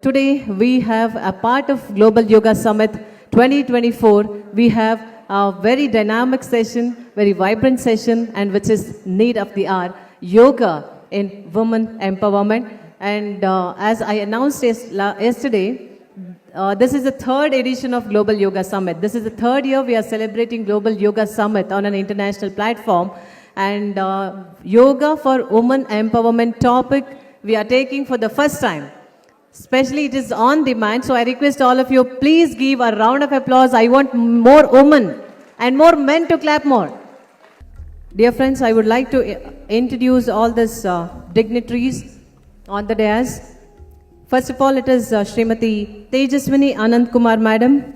Today we have a part of Global Yoga Summit 2024. We have a very dynamic session, very vibrant session, and which is need of the hour, yoga in women empowerment. And as I announced yesterday, this is the third edition of Global Yoga Summit. This is the third year we are celebrating Global Yoga Summit on an international platform. And yoga for women empowerment topic we are taking for the first time. Especially it is on demand, so I request all of you, please give a round of applause. I want more women and more men to clap more. Dear friends, I would like to introduce all these dignitaries on the dais. First of all, it is Srimati Tejaswini Anand Kumar Madam,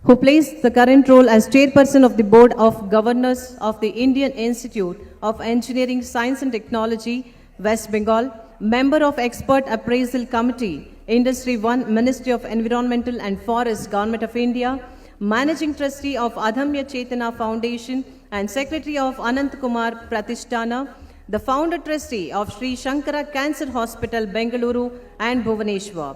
who plays the current role as Chairperson of the Board of Governors of the Indian Institute of Engineering, Science and Technology, West Bengal, Member of Expert Appraisal Committee, Industry 1, Ministry of Environmental and Forests, Government of India, Managing Trustee of Adhamya Chetana Foundation and Secretary of Anant Kumar Pratishtana, the Founder Trustee of Sri Shankara Cancer Hospital, Bengaluru and Bhubaneswar.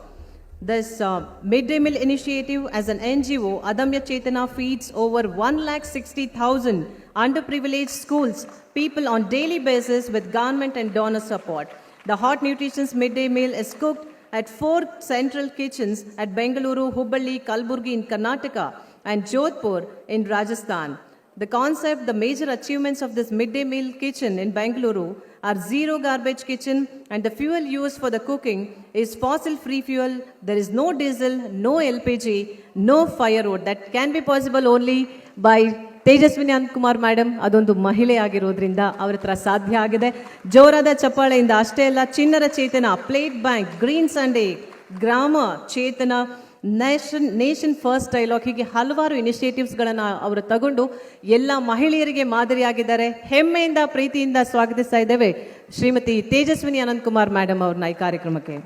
This midday meal initiative as an NGO, Adhamya Chetana feeds over 160,000 underprivileged schools, people on daily basis with government and donor support. The hot nutrition's midday meal is cooked at 4 central kitchens at Bengaluru, Hubballi, Kalburgi in Karnataka and Jodhpur in Rajasthan. The concept, the major achievements of this midday meal kitchen in Bengaluru are zero garbage kitchen, and the fuel used for the cooking is fossil-free fuel. There is no diesel, no LPG, no firewood. That can be possible only by Tejaswini Ananth Kumar madam. ಅದೊಂದು ಮಹಿಳೆ ಆಗಿರೋದ್ರಿಂದ ಅವ್ರ ಹತ್ರ ಸಾಧ್ಯ ಆಗಿದೆ. ಜೋರಾದ ಚಪ್ಪಾಳೆಯಿಂದ ಅಷ್ಟೇ ಅಲ್ಲ, ಚಿನ್ನರ ಚೇತನ, ಪ್ಲೇಟ್ ಬ್ಯಾಂಕ್, ಗ್ರೀನ್ ಸಂಡೇ, ಗ್ರಾಮ ಚೇತನ, ನೇಷನ್ ಫಸ್ಟ್ ಡೈಲಾಗ್, ಹೀಗೆ ಹಲವಾರು ಇನಿಷಿಯೇಟಿವ್ಸ್ಗಳನ್ನು ಅವರು ತಗೊಂಡು ಎಲ್ಲ ಮಹಿಳೆಯರಿಗೆ ಮಾದರಿಯಾಗಿದ್ದಾರೆ. ಹೆಮ್ಮೆಯಿಂದ ಪ್ರೀತಿಯಿಂದ ಸ್ವಾಗತಿಸ್ತಾ ಇದ್ದೇವೆ ಶ್ರೀಮತಿ ತೇಜಸ್ವಿನಿ ಅನಂತ್ ಕುಮಾರ್ ಮೇಡಮ್ ಅವ್ರನ್ನ ಈ ಕಾರ್ಯಕ್ರಮಕ್ಕೆ.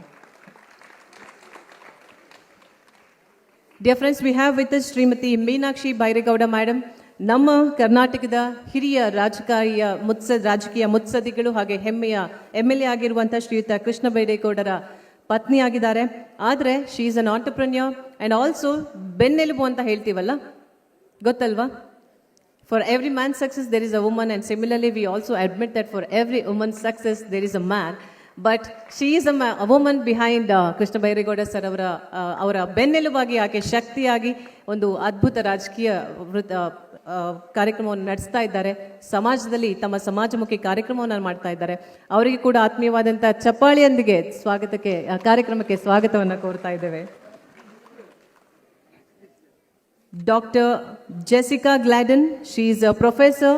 Dear friends, we have with Shrimati Meenakshi Byregowda madam, ನಮ್ಮ ಕರ್ನಾಟಕದ ಹಿರಿಯ ರಾಜಕೀಯ ಮುತ್ಸದ್ದಿಗಳು ಹಾಗೆ ಹೆಮ್ಮೆಯ MLA ಆಗಿರುವಂಥ ಶ್ರೀಯುತ ಕೃಷ್ಣ ಬೈರೇಗೌಡರ ಪತ್ನಿ ಆಗಿದ್ದಾರೆ. ಆದರೆ she is an entrepreneur and also ಬೆನ್ನೆಲುಬು ಅಂತ ಹೇಳ್ತೀವಲ್ಲ, ಗೊತ್ತಲ್ವಾ? For every man success there is a woman, and similarly we also admit that for every woman success there is a man. But she is a woman behind Krishna Byregowda sir ಅವರ ಬೆನ್ನೆಲುಬಾಗಿ, ಆಕೆ ಶಕ್ತಿಯಾಗಿ ಒಂದು ಅದ್ಭುತ ರಾಜಕೀಯ ಕಾರ್ಯಕ್ರಮವನ್ನು ನಡೆಸ್ತಾ ಇದ್ದಾರೆ. ಸಮಾಜದಲ್ಲಿ ತಮ್ಮ ಸಮಾಜಮುಖಿ ಕಾರ್ಯಕ್ರಮವನ್ನು ಮಾಡ್ತಾ ಇದ್ದಾರೆ. ಅವರಿಗೆ ಕೂಡ ಆತ್ಮೀಯವಾದಂಥ ಚಪ್ಪಾಳಿಯೊಂದಿಗೆ ಕಾರ್ಯಕ್ರಮಕ್ಕೆ ಸ್ವಾಗತವನ್ನು ಕೋರ್ತಾ ಇದ್ದೇವೆ. Dr. Jessica Gladden, she is a professor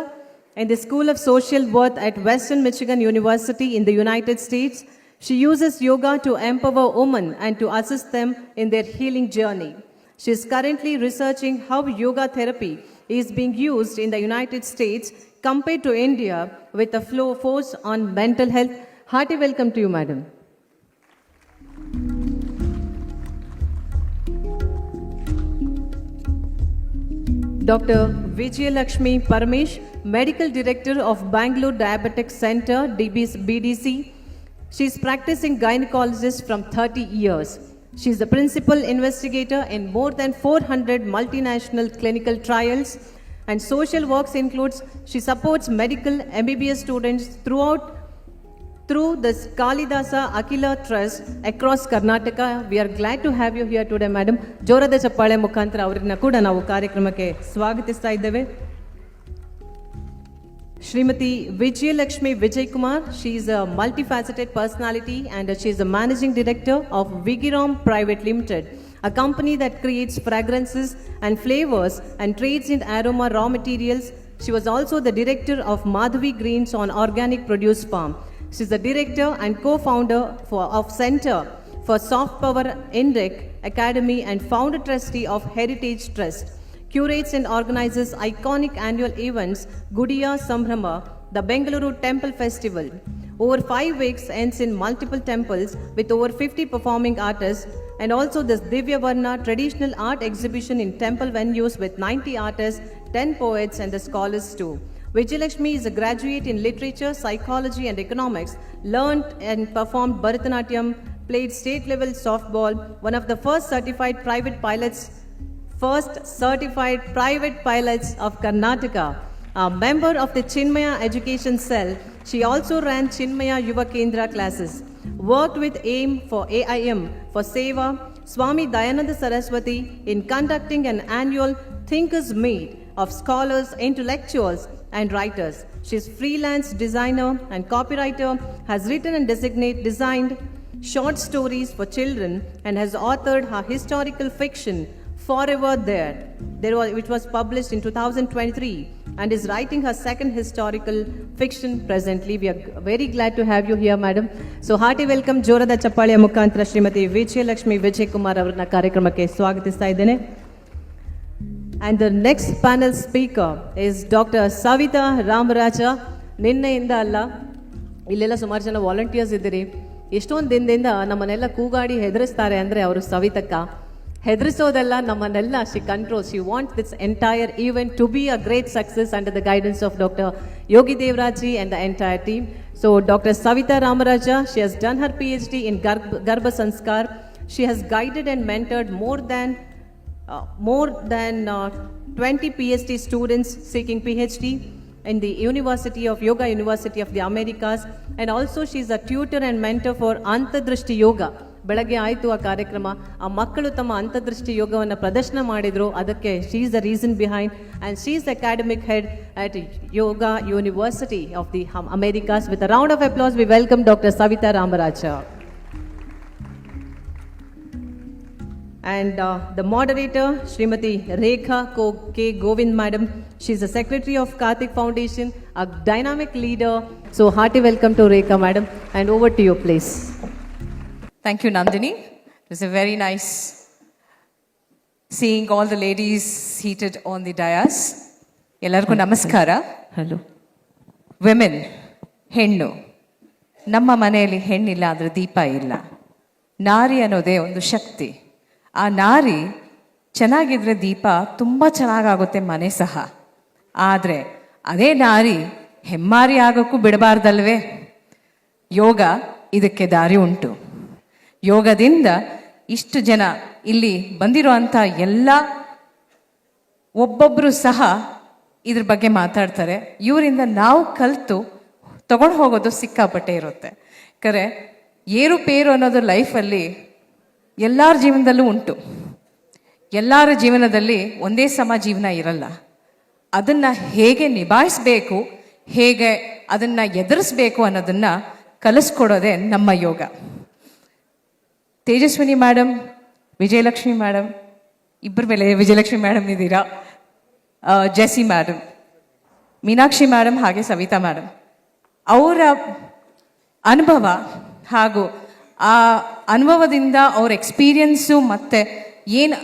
in the School of Social Work at Western Michigan University in the United States. She uses yoga to empower women and to assist them in their healing journey. She is currently researching how yoga therapy is being used in the United States compared to India with a focus on mental health. Hearty welcome to you, madam. Dr. Vijayalakshmi Paramesh, Medical Director of Bangalore Diabetic Center, BDC. She is practicing gynecologist from 30 years. She is the principal investigator in more than 400 multinational clinical trials, and social works includes she supports medical MBBS students through the Kalidasa Akila Trust across Karnataka. We are glad to have you here today, madam. ಜೋರದ ಚಪ್ಪಾಳೆ ಮುಖಾಂತರ ಅವರನ್ನ ಕೂಡ ನಾವು ಕಾರ್ಯಕ್ರಮಕ್ಕೆ ಸ್ವಾಗತಿಸ್ತಾ ಇದ್ದೇವೆ. Srimati Vijayalakshmi Vijay Kumar, she is a multifaceted personality and she is the managing director of Vigiram Private Limited, a company that creates fragrances and flavors and trades in aroma raw materials. She was also the director of Madhavi Greens on Organic Produce Farm. She is the director and co-founder of Center for Soft Power Indic Academy and founder trustee of Heritage Trust. Curates and organizes iconic annual events, Gudiya Sambrama, the Bengaluru Temple Festival. Over 5 weeks ends in multiple temples with over 50 performing artists, and also this Divya Varna traditional art exhibition in temple venues with 90 artists, 10 poets and the scholars too. Vijayalakshmi is a graduate in literature, psychology and economics, learned and performed Bharatanatyam, played state level softball, one of the first certified private pilots of Karnataka. A member of the Chinmaya Education Cell, she also ran Chinmaya Yuva Kendra classes, worked with AIM for AIM for Seva, Swami Dayananda Saraswati in conducting an annual Thinkers Meet of scholars, intellectuals, and writers. She is freelance designer and copywriter, has written and designed short stories for children, and has authored her historical fiction Forever There, which was published in 2023, and is writing her second historical fiction presently. We are very glad to have you here, madam. So hearty welcome, ಜೋರದ ಚಪ್ಪಾಳೆಯ ಮುಖಾಂತರ ಶ್ರೀಮತಿ ವಿಜಯಲಕ್ಷ್ಮಿ ವಿಜಯ್ ಕುಮಾರ್ ಅವರನ್ನ ಕಾರ್ಯಕ್ರಮಕ್ಕೆ ಸ್ವಾಗತಿಸ್ತಾ ಇದ್ದೇನೆ. And the next panel speaker is Dr. Savita Ramaraja. ನಿನ್ನೆಯಿಂದ ಅಲ್ಲ, ಇಲ್ಲೆಲ್ಲ ಸುಮಾರು ಜನ volunteers ಇದ್ದೀರಿ. ಎಷ್ಟೊಂದು ದಿನದಿಂದ ನಮ್ಮನ್ನೆಲ್ಲ ಕೂಗಾಡಿ ಹೆದರಿಸ್ತಾರೆ ಅಂದರೆ ಅವರು ಸವಿತಕ್ಕ. ಹೆದರಿಸೋದೆಲ್ಲ ನಮ್ಮನ್ನೆಲ್ಲ she controls. She wants this entire event to be a great success under the guidance of Dr. Yogi Devrajji and the entire team. So Dr. Savita Ramaraja, she has done her PhD in Garbha Sanskar. She has guided and mentored more than 20 PhD students seeking PhD in the Yoga University of the Americas, and also she is a tutor and mentor for Antardrishti Yoga. ಬೆಳಗ್ಗೆ ಆಯಿತು ಆ ಕಾರ್ಯಕ್ರಮ, ಆ ಮಕ್ಕಳು ತಮ್ಮ ಅಂತರ್ದೃಷ್ಟಿ ಯೋಗವನ್ನು ಪ್ರದರ್ಶನ ಮಾಡಿದರು. ಅದಕ್ಕೆ she is the reason behind, and she is the academic head at Yoga university of the Americas. With a round of applause we welcome doctor Savita Ramaraj. And the moderator, Srimati Rekha K. Govind Madam. She is the secretary of Karthik Foundation, a dynamic leader. So hearty welcome to Rekha Madam, and over to you please. Thank you, Nandini. It was a very nice seeing all the ladies seated on the dais. Ellargu namaskara. Hello. Women, ಹೆಣ್ಣು. ನಮ್ಮ ಮನೆಯಲ್ಲಿ ಹೆಣ್ಣಿಲ್ಲ ಅಂದರೆ ದೀಪ ಇಲ್ಲ. ನಾರಿ ಅನ್ನೋದೇ ಒಂದು ಶಕ್ತಿ. ಆ ನಾರಿ ಚೆನ್ನಾಗಿದ್ರೆ ದೀಪ ತುಂಬ ಚೆನ್ನಾಗಾಗುತ್ತೆ, ಮನೆ ಸಹ. ಆದರೆ ಅದೇ ನಾರಿ ಹೆಮ್ಮಾರಿ ಆಗೋಕ್ಕೂ ಬಿಡಬಾರ್ದಲ್ವೇ? ಯೋಗ ಇದಕ್ಕೆ ದಾರಿ ಉಂಟು. ಯೋಗದಿಂದ ಇಷ್ಟು ಜನ ಇಲ್ಲಿ ಬಂದಿರುವಂಥ ಎಲ್ಲ ಒಬ್ಬೊಬ್ಬರು ಸಹ ಇದ್ರ ಬಗ್ಗೆ ಮಾತಾಡ್ತಾರೆ. ಇವರಿಂದ ನಾವು ಕಲಿತು ತಗೊಂಡು ಹೋಗೋದು ಸಿಕ್ಕಾಪಟ್ಟೆ ಇರುತ್ತೆ. ಕರೆ ಏರುಪೇರು ಅನ್ನೋದು ಲೈಫಲ್ಲಿ ಎಲ್ಲರ ಜೀವನದಲ್ಲೂ ಉಂಟು. ಎಲ್ಲರ ಜೀವನದಲ್ಲಿ ಒಂದೇ ಸಮ ಜೀವನ ಇರಲ್ಲ. ಅದನ್ನು ಹೇಗೆ ನಿಭಾಯಿಸಬೇಕು, ಹೇಗೆ ಅದನ್ನು ಎದುರಿಸ್ಬೇಕು ಅನ್ನೋದನ್ನು ಕಲಿಸ್ಕೊಡೋದೇ ನಮ್ಮ ಯೋಗ. ತೇಜಸ್ವಿನಿ ಮೇಡಮ್, ವಿಜಯಲಕ್ಷ್ಮಿ ಮೇಡಮ್, ಇಬ್ಬರ ಮೇಲೆ ವಿಜಯಲಕ್ಷ್ಮಿ ಮೇಡಮ್ ಇದ್ದೀರಾ, ಜೆಸಿ ಮೇಡಮ್, ಮೀನಾಕ್ಷಿ ಮೇಡಮ್, ಹಾಗೆ ಸವಿತಾ ಮೇಡಮ್, ಅವರ ಅನುಭವ ಹಾಗೂ ಆ ಅನುಭವದಿಂದ ಅವ್ರ ಎಕ್ಸ್ಪೀರಿಯನ್ಸು ಮತ್ತು ಏನು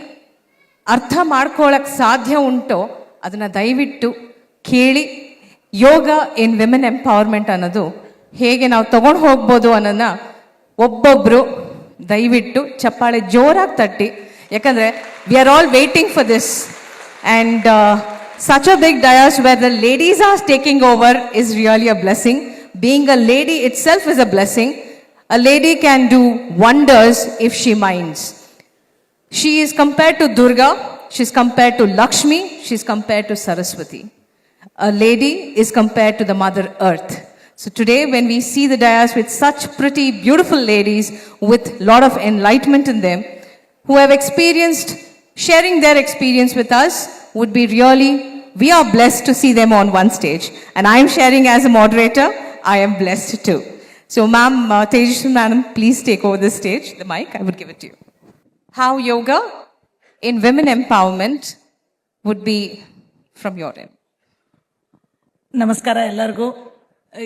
ಅರ್ಥ ಮಾಡ್ಕೊಳ್ಳೋಕ್ಕೆ ಸಾಧ್ಯ ಉಂಟೋ ಅದನ್ನು ದಯವಿಟ್ಟು ಕೇಳಿ. ಯೋಗ ಇನ್ ವಿಮೆನ್ ಎಂಪವರ್ಮೆಂಟ್ ಅನ್ನೋದು ಹೇಗೆ ನಾವು ತಗೊಂಡು ಹೋಗ್ಬೋದು ಅನ್ನೋದನ್ನ ಒಬ್ಬೊಬ್ಬರು ದಯವಿಟ್ಟು ಚಪ್ಪಾಳೆ ಜೋರಾಗಿ ತಟ್ಟಿ. ಯಾಕಂದರೆ we are all waiting for this, and such a big dais where the ladies are taking over is really a blessing. Being a lady itself is a blessing. A lady can do wonders if she minds. She is compared to Durga, she is compared to Lakshmi, she is compared to Saraswati. A lady is compared to the Mother Earth. So today when we see the dais with such pretty, beautiful ladies with a lot of enlightenment in them, who have experienced, sharing their experience with us, would be really, we are blessed to see them on one stage. And I am sharing as a moderator, I am blessed too. So ma'am, Tejaswi madam, please take over the stage. The mic, I would give it to you. How yoga in women empowerment would be from your end. ನಮಸ್ಕಾರ ಎಲ್ಲರಿಗೂ.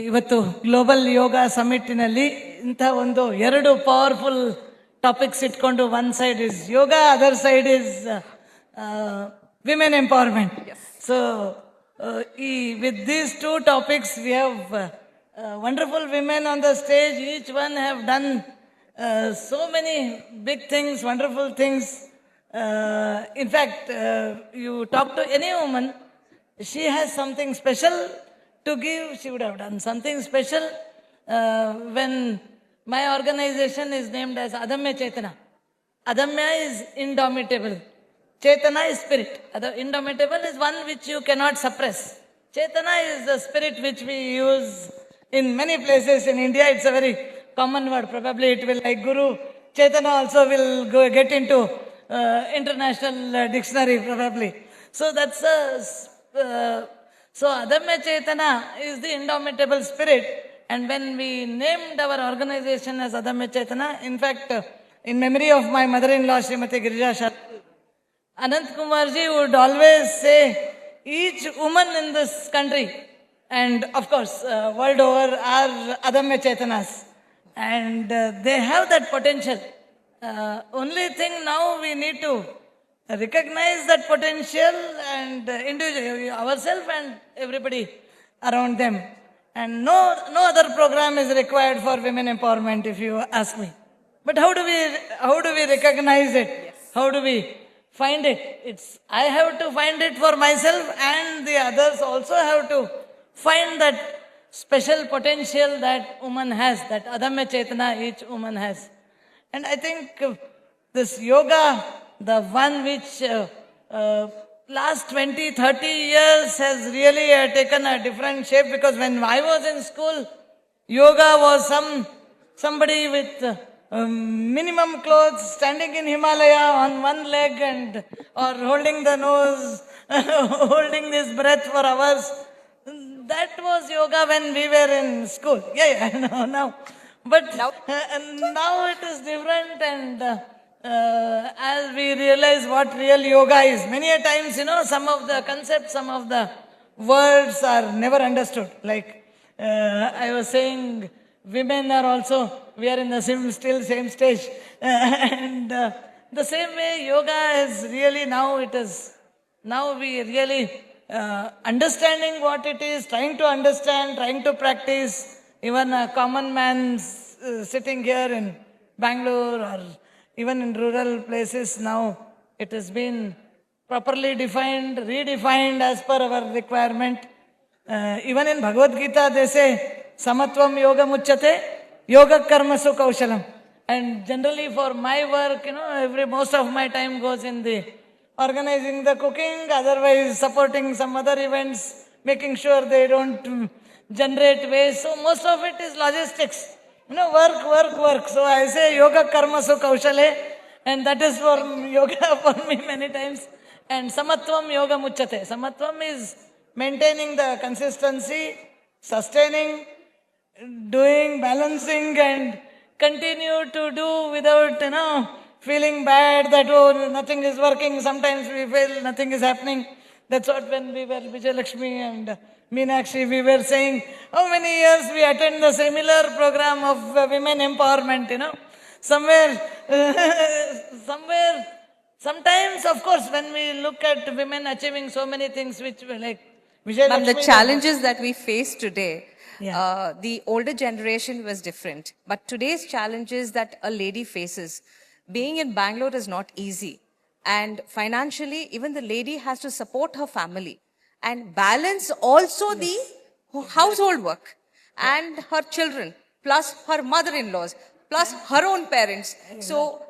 ಇವತ್ತು global ಯೋಗ ಸಮಿಟ್ನಲ್ಲಿ ಇಂಥ ಒಂದು ಎರಡು powerful topics ಇಟ್ಕೊಂಡು, one side is yoga, other side is women empowerment. So with these two topics we have wonderful women on the stage. Each one have done so many big things, wonderful things. In fact, you talk to any woman, she has something special to give. She would have done something special when My organization is named as Adamya Chetana. Adamya is indomitable. Chetana is spirit. Indomitable is one which you cannot suppress. Chetana is the spirit which we use in many places in India. It's a very common word. Probably it will, like Guru, Chetana also will get into international dictionary probably. So that's so Adamya Chetana is the indomitable spirit. And when we named our organization as Adamya Chetana, in fact, in memory of my mother-in-law, Srimati Girija Shah, Anant Kumarji would always say, each woman in this country, and of course, world over, are Adamya Chetanas. And they have that potential. Only thing now we need to recognize that potential and individually, ourselves and everybody around them. And no other program is required for women empowerment, if you ask me. But how do we recognize it? Yes. How do we find it? I have to find it for myself, and the others also have to find that special potential that woman has, that Adamya Chetana each woman has. And I think this yoga, the one which last 20-30 years has really taken a different shape, because when I was in school, yoga was somebody with minimum clothes standing in Himalaya on one leg or holding the nose, holding this breath for hours. That was yoga when we were in school. Yeah, I know now. But now it is different, and as we realize what real yoga is, many a times, some of the concepts, some of the words are never understood. Like I was saying, women are also, we are in the same stage. And the same way yoga is really now we really understanding what it is, trying to understand, trying to practice. Even a common man sitting here in Bangalore or even in rural places, now it has been properly defined, redefined as per our requirement. Even in Bhagavad Gita, they say, Samatvam yoga muchyate, yoga karmasu kaushalam. And generally for my work, most of my time goes in the organizing the cooking, otherwise supporting some other events, making sure they don't generate waste. So most of it is logistics. Work. So I say yoga karmasu kaushale, and that is for yoga for me many times. And samatvam yoga muchyate. Samatvam is maintaining the consistency, sustaining, doing, balancing, and continue to do without, feeling bad that, nothing is working. Sometimes we feel nothing is happening. That's what when we were Vijayalakshmi and Meenakshi, we were saying, how many years we attend the similar program of women empowerment, somewhere, sometimes, of course, when we look at women achieving so many things, which were like Vijayalakshmi. The challenges that we face today, Yeah. The older generation was different. But today's challenges that a lady faces, being in Bangalore is not easy. And financially, even the lady has to support her family and balance also the household work and her children, plus her mother-in-laws, plus her own parents. So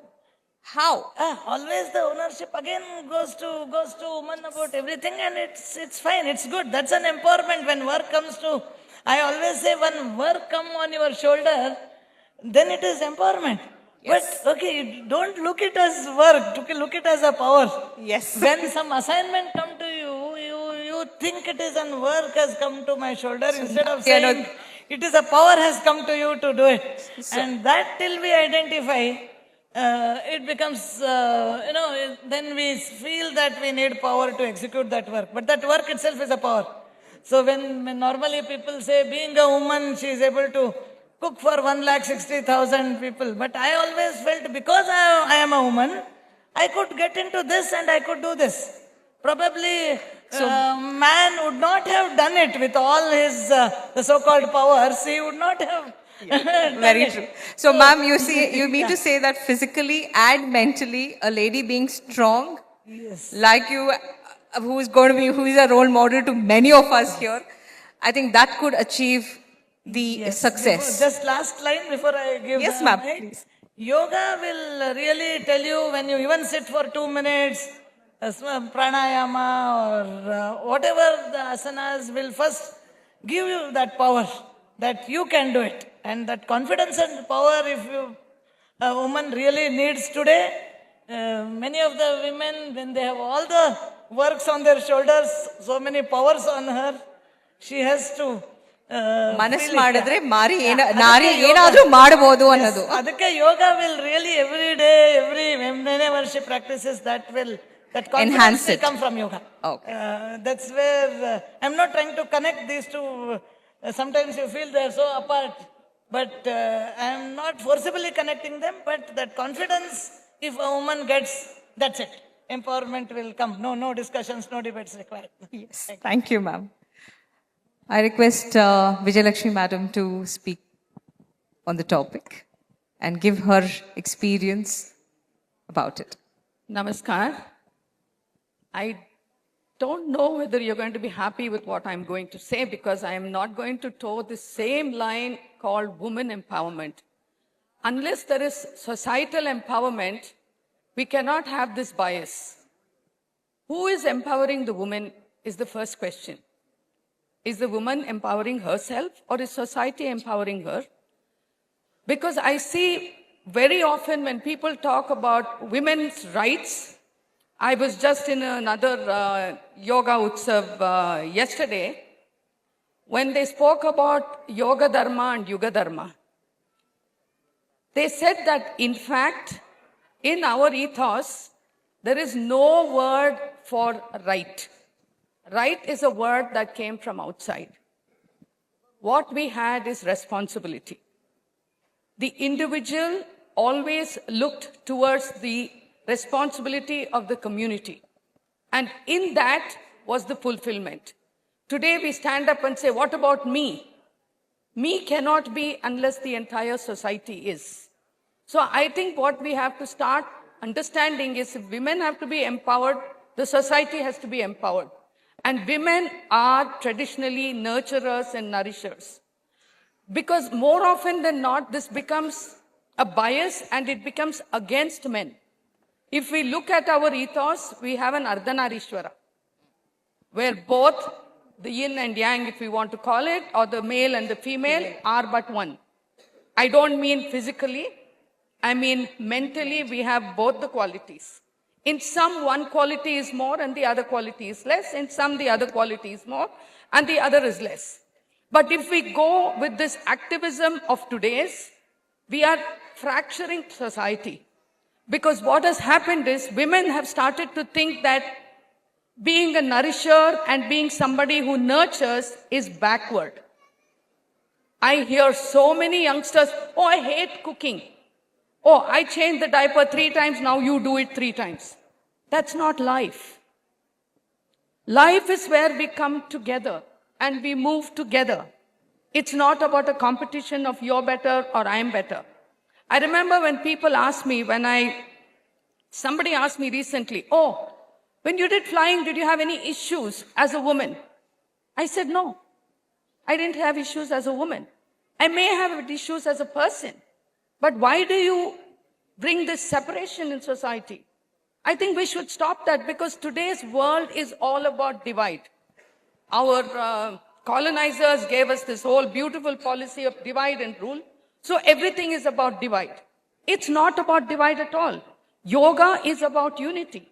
how? Always the ownership again goes to woman about everything, and it's fine, it's good. That's an empowerment. When work comes to, I always say, when work come on your shoulder, then it is empowerment. Yes. But okay, don't look it as work, look it as a power. Yes. When some assignment come to you think it is an work has come to my shoulder, instead of saying it is a power has come to you to do it. And that till we identify, it becomes, then we feel that we need power to execute that work. But that work itself is a power. So when normally people say, being a woman, she is able to cook for 1,60,000 people. But I always felt, because I am a woman, I could get into this and I could do this. Probably man would not have done it with all his the so-called powers. He would not have. Very true. So, ma'am, you mean to say that physically and mentally, a lady being strong, Yes. like you, who is a role model to many of us here, I think that could achieve the success. Just last line before I give Yes, the ma'am, mic. please. Yoga will really tell you when you even sit for 2 minutes, pranayama or whatever the asanas will first give you that power that you can do it. And that confidence and power, if a woman really needs today, many of the women, when they have all the works on their shoulders, so many powers on her, she has to ಮನಸ್ಸು feel it. ಮಾಡಿದ್ರೆ ಮಾರಿ ನಾರಿ ಅದಕ್ಕೆ ಏನಾದ್ರೂ ಮಾಡಬಹುದು ಅನ್ನೋದು. ಅದಕ್ಕೆ ಯೋಗ will really every day, whenever she practices, that confidence Enhance will it. come from yoga. Okay. That's where I'm not trying to connect these two. Sometimes you feel they're so apart, but I'm not forcibly connecting them. But that confidence, if a woman gets, that's it. Empowerment will come. No discussions, no debates required. Yes. Thank you, ma'am. I request Vijayalakshmi madam to speak on the topic and give her experience about it. Namaskar. I don't know whether you're going to be happy with what I'm going to say, because I am not going to toe the same line called woman empowerment. Unless there is societal empowerment, we cannot have this bias. Who is empowering the woman is the first question. Is the woman empowering herself, or is society empowering her? Because I see very often when people talk about women's rights, I was just in another yoga utsav yesterday, when they spoke about yoga dharma and yuga dharma. They said that in fact, in our ethos, there is no word for right. Right is a word that came from outside. What we had is responsibility. The individual always looked towards the responsibility of the community. And in that was the fulfillment. Today we stand up and say, what about me? Me cannot be unless the entire society is. So I think what we have to start understanding is, if women have to be empowered, the society has to be empowered. And women are traditionally nurturers and nourishers. Because more often than not, this becomes a bias and it becomes against men. If we look at our ethos, we have an Ardhanarishwara, where both the yin and yang, if we want to call it, or the male and the female are but one. I don't mean physically, I mean mentally, we have both the qualities. In some, one quality is more and the other quality is less. In some, the other quality is more and the other is less. But if we go with this activism of today's, we are fracturing society. Because what has happened is, women have started to think that being a nourisher and being somebody who nurtures is backward. I hear so many youngsters, oh, I hate cooking. Oh, I changed the diaper 3 times, now you do it 3 times. That's not life. Life is where we come together and we move together. It's not about a competition of you're better or I'm better. I remember when people asked me, somebody asked me recently, oh, when you did flying, did you have any issues as a woman? I said, no, I didn't have issues as a woman. I may have issues as a person. But why do you bring this separation in society? I think we should stop that, because today's world is all about divide. Our colonizers gave us this whole beautiful policy of divide and rule. So everything is about divide. It's not about divide at all. Yoga is about unity.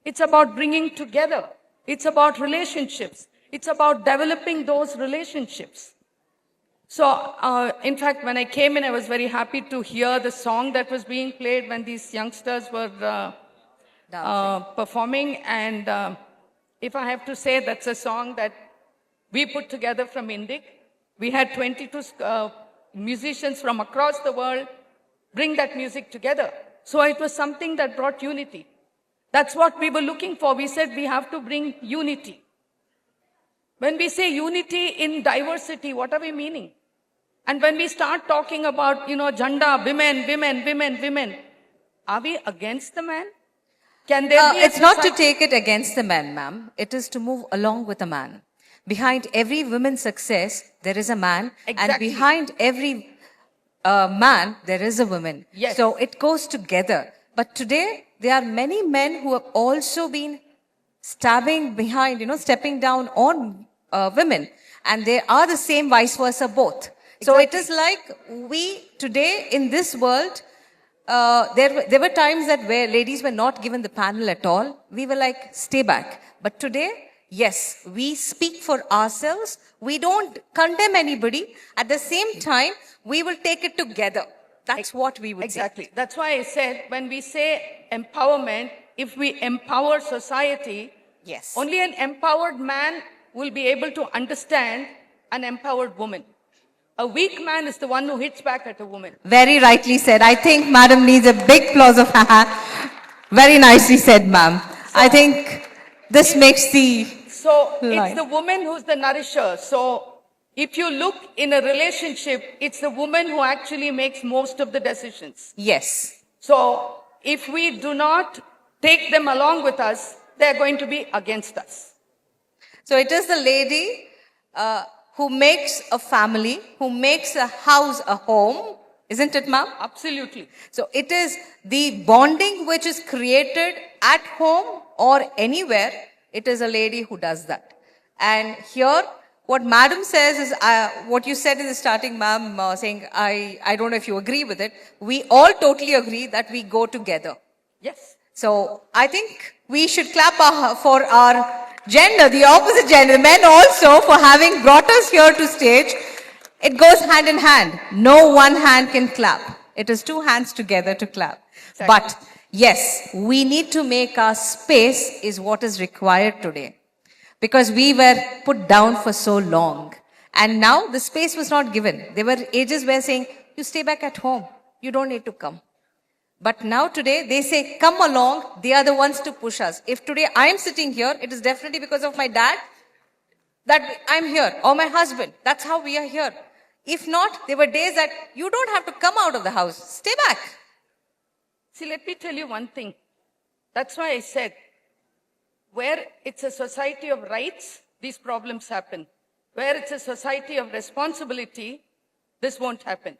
It's about bringing together. It's about relationships. It's about developing those relationships. So, in fact, when I came in, I was very happy to hear the song that was being played when these youngsters were performing. And if I have to say, that's a song that we put together from Indic. We had 22 musicians from across the world bring that music together. So it was something that brought unity. That's what we were looking for. We said we have to bring unity. When we say unity in diversity, what are we meaning? And when we start talking about, gender, women, are we against the man? Can there be It's not to take it against the man, ma'am. It is to move along with the man. Behind every woman's success, there is a man. And Exactly. behind every man, there is a woman. Yes. So it goes together. But today, there are many men who have also been stabbing behind, stepping down on women. And they are the same vice versa both. So it is like we today in this world, there were times that where ladies were not given the panel at all. We were like, stay back. But today, yes, we speak for ourselves. We don't condemn anybody. At the same time, we will take it together. That's what we would Exactly. That's why I said when we say empowerment, if we empower society, say. Yes. only an empowered man will be able to understand an empowered woman. A weak man is the one who hits back at a woman. Very rightly said. I think Madam needs a big applause of her hand. Very nicely said, ma'am. I think this makes the... So Right. it's the woman who's the nourisher. So if you look in a relationship, it's the woman who actually makes most of the decisions. Yes. So if we do not take them along with us, they're going to be against us. So it is the lady who makes a family, who makes a house a home, isn't it, ma'am? Absolutely. So it is the bonding which is created at home or anywhere. It is a lady who does that. And here, what Madam says is what you said in the starting, ma'am, saying, I don't know if you agree with it. We all totally agree that we go together. Yes. So I think we should clap for our gender, the opposite gender, men also, for having brought us here to stage. It goes hand in hand. No one hand can clap. It is two hands together to clap. Exactly. But yes, we need to make our space is what is required today. Because we were put down for so long. And now the space was not given. There were ages where saying, you stay back at home. You don't need to come. But now today, they say, come along. They are the ones to push us. If today I am sitting here, it is definitely because of my dad that I'm here, or my husband. That's how we are here. If not, there were days that you don't have to come out of the house. Stay back. See, let me tell you one thing. That's why I said, where it's a society of rights, these problems happen. Where it's a society of responsibility, this won't happen.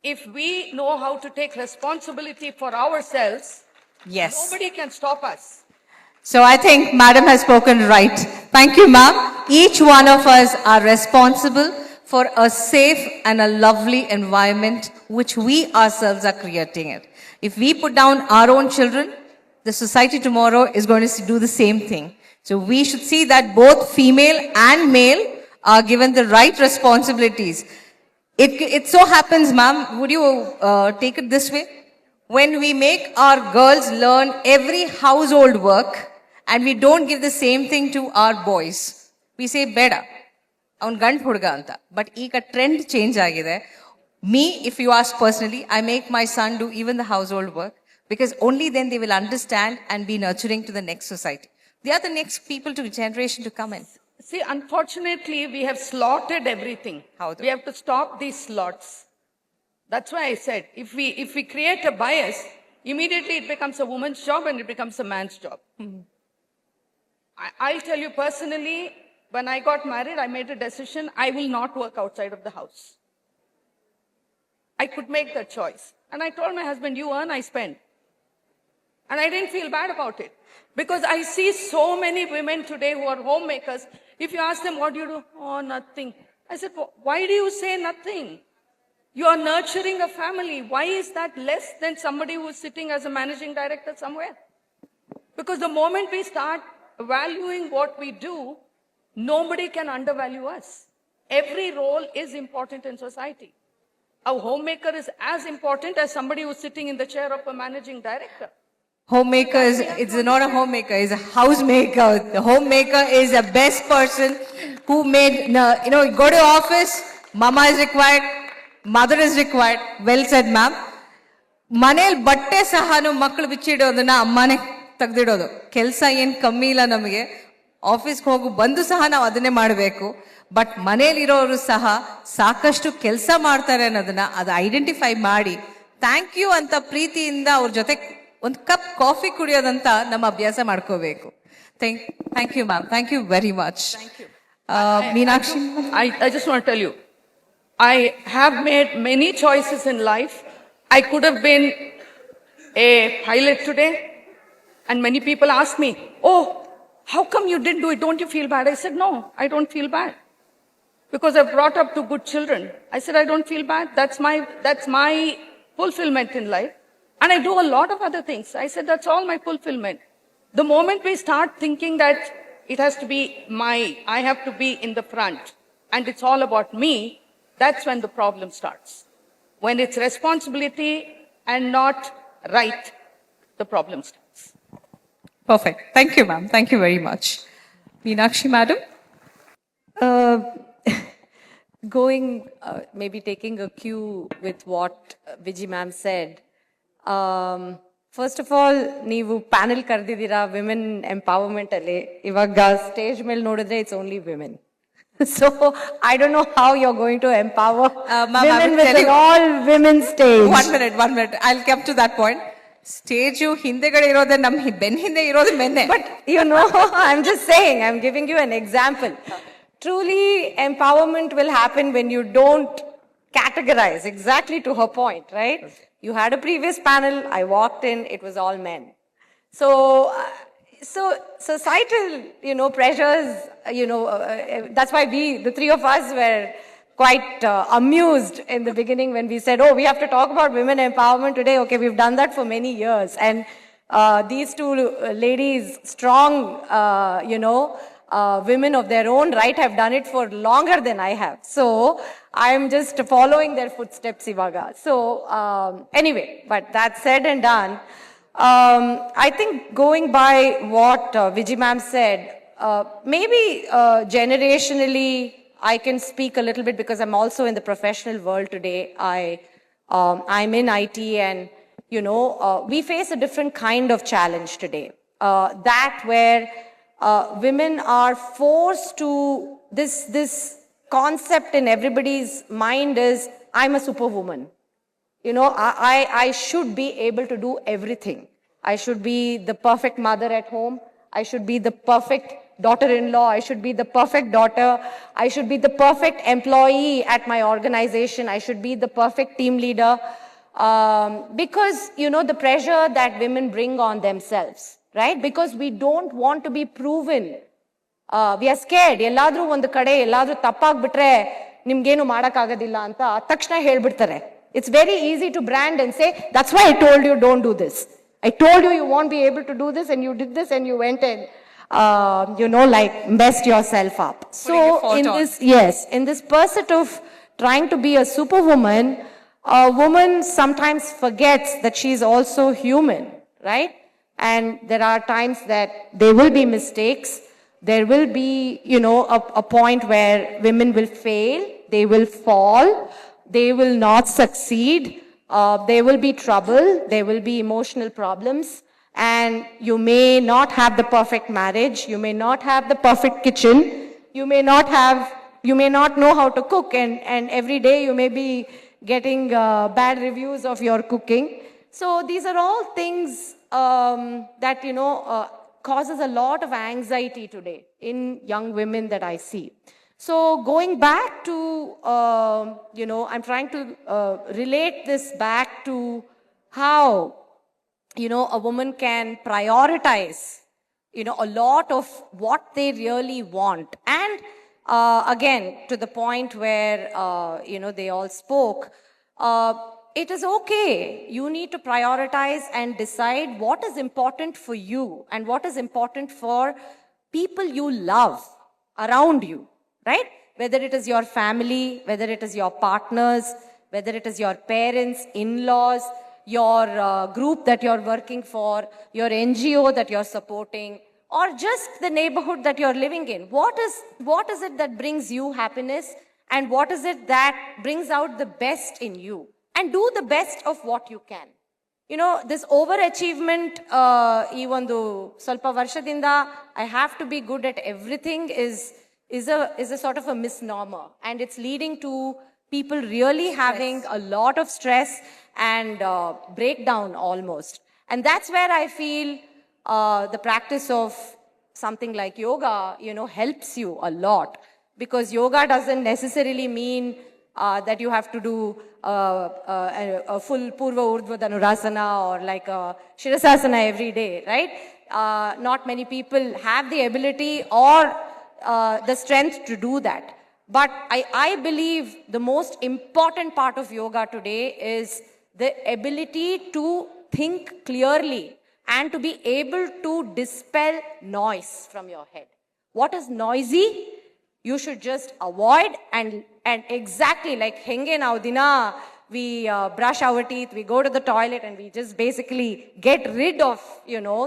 If we know how to take responsibility for ourselves, Yes. nobody can stop us. So I think Madam has spoken right. Thank you, ma'am. Each one of us are responsible for a safe and a lovely environment which we ourselves are creating it. If we put down our own children, the society tomorrow is going to do the same thing. So we should see that both female and male are given the right responsibilities. It so happens, ma'am, would you take it this way? When we make our girls learn every household work and we don't give the same thing to our boys, we say, beda, avun gand hudga anta. But eega trend change agide. Me, if you ask personally, I make my son do even the household work because only then they will understand and be nurturing to the next society. They are the next people to generation to come in. See, unfortunately, we have slaughtered everything. Howdu. We have to stop these slots. That's why I said, if we create a bias, immediately it becomes a woman's job and it becomes a man's job. I'll tell you personally, when I got married, I made a decision, I will not work outside of the house. I could make that choice. And I told my husband, you earn, I spend. And I didn't feel bad about it. Because I see so many women today who are homemakers. If you ask them, what do you do? Oh, nothing. I said, why do you say nothing? You are nurturing a family. Why is that less than somebody who is sitting as a managing director somewhere? Because the moment we start valuing what we do, nobody can undervalue us. Every role is important in society. A homemaker is as important as somebody who is sitting in the chair of a managing director. Homemaker is, it's not a homemaker, it's a housemaker. The homemaker is the best person who made, go to office, mama is required, mother is required. Well said, ma'am. ಮನೇಲಿ ಬಟ್ಟೆ ಸಹನು ಮಕ್ಕಳು ಬಿಚ್ಚಿಡೋದನ್ನ ಅಮ್ಮನೇ ತೆಗ್ದಿಡೋದು. ಕೆಲಸ ಏನು ಕಮ್ಮಿ ಇಲ್ಲ ನಮಗೆ. ಆಫೀಸ್ಗೆ ಹೋಗಿ ಬಂದು ಸಹ ನಾವು ಅದನ್ನೇ ಮಾಡಬೇಕು. ಬಟ್ ಮನೇಲಿರೋರು ಸಹ ಸಾಕಷ್ಟು ಕೆಲಸ ಮಾಡ್ತಾರೆ ಅನ್ನೋದನ್ನ ಅದು ಐಡೆಂಟಿಫೈ ಮಾಡಿ ಥ್ಯಾಂಕ್ ಯು ಅಂತ ಪ್ರೀತಿಯಿಂದ ಅವ್ರ ಜೊತೆ ಒಂದು ಕಪ್ ಕಾಫಿ ಕುಡಿಯೋದಂತ ನಮ್ಮ ಅಭ್ಯಾಸ ಮಾಡ್ಕೋಬೇಕು. Thank you ma'am. Thank you very much. Meenakshi? I just want to tell you, I have made many choices in life. I could have been a pilot today, and many people ask me, "Oh, how come you didn't do it? Don't you feel bad?" I said, "No, I don't feel bad because I've brought up two good children." I said, "I don't feel bad. That's my fulfillment in life, and I do a lot of other things." I said, "That's all my fulfillment." The moment we start thinking that it has to be I have to be in the front, and it's all about me, that's when the problem starts. When it's responsibility and not right, the problem starts. Perfect. Thank you, ma'am. Thank you very much. Meenakshi, madam? Maybe taking a cue with what Viji ma'am said. First of all, ನೀವು panel ಕರೆದಿದ್ದೀರಾ women empowerment ಅಲ್ಲಿ. ಇವಾಗ stage ಮೇಲೆ ನೋಡಿದ್ರೆ it's only women. So I don't know how you're going to empower women with an all women stage. One minute. I'll come to that point. Stage ಹಿಂದೆಗಡೆ ಇರೋದೇ ನಮ್ ಬೆನ್ ಹಿಂದೆ ಇರೋದು ಮೆನ್ನೆ. But you know, I'm just saying, I'm giving you an example. Truly, empowerment will happen when you don't categorize, exactly to her point, right? You had a previous panel, I walked in, it was all men. So societal, pressures, that's why the three of us were quite amused in the beginning when we said, "Oh, we have to talk about women empowerment today." Okay, we've done that for many years. And these two ladies, strong, women of their own right, have done it for longer than I have. So I'm just following their footsteps, Ivaga. So anyway, but that said and done, I think going by what Viji ma'am said, maybe generationally, I can speak a little bit because I'm also in the professional world today. I'm in IT, and we face a different kind of challenge today. That where women are forced to this concept in everybody's mind is, I'm a superwoman. I should be able to do everything. I should be the perfect mother at home. I should be the perfect daughter-in-law. I should be the perfect daughter. I should be the perfect employee at my organization. I should be the perfect team leader. Because, the pressure that women bring on themselves, right? Because we don't want to be proven. We are scared. ಎಲ್ಲಾದ್ರೂ ಒಂದು ಕಡೆ ಎಲ್ಲಾದ್ರೂ ತಪ್ಪಾಗ್ಬಿಟ್ರೆ ನಿಮ್ಗೇನು ಮಾಡಕ್ಕಾಗೋದಿಲ್ಲ ಅಂತ ತಕ್ಷಣ ಹೇಳ್ಬಿಡ್ತಾರೆ. It's very easy to brand and say, "That's why I told you don't do this. I told you won't be able to do this, and you did this, and you went and messed yourself up." So in this pursuit of trying to be a superwoman, a woman sometimes forgets that she's also human, right? And there are times that there will be mistakes. There will be, a point where women will fail. They will fall. They will not succeed. There will be trouble. There will be emotional problems. And you may not have the perfect marriage. You may not have the perfect kitchen. You may not know how to cook. And every day you may be getting bad reviews of your cooking. So these are all things that, causes a lot of anxiety today in young women that I see. So going back to, I'm trying to relate this back to how, a woman can prioritize, a lot of what they really want. And again, to the point where, they all spoke, it is okay. You need to prioritize and decide what is important for you and what is important for people you love around you, right? Whether it is your family, whether it is your partners, whether it is your parents, in-laws, your group that you're working for, your NGO that you're supporting, or just the neighborhood that you're living in. What is it that brings you happiness, and what is it that brings out the best in you? And do the best of what you can. This overachievement, ಈ ಒಂದು ಸ್ವಲ್ಪ ವರ್ಷದಿಂದ I have to be good at everything is a sort of a misnomer, and it's leading to people really having a lot of stress and breakdown almost. And that's where I feel the practice of something like yoga, helps you a lot. because yoga doesn't necessarily mean that you have to do a full Purva Urdhva Dhanurasana or like a Shirasasana every day, right? Not many people have the ability or the strength to do that. But I believe the most important part of yoga today is the ability to think clearly and to be able to dispel noise from your head. What is noisy? You should just avoid and exactly like henge now dina, we brush our teeth, we go to the toilet and we just basically get rid of,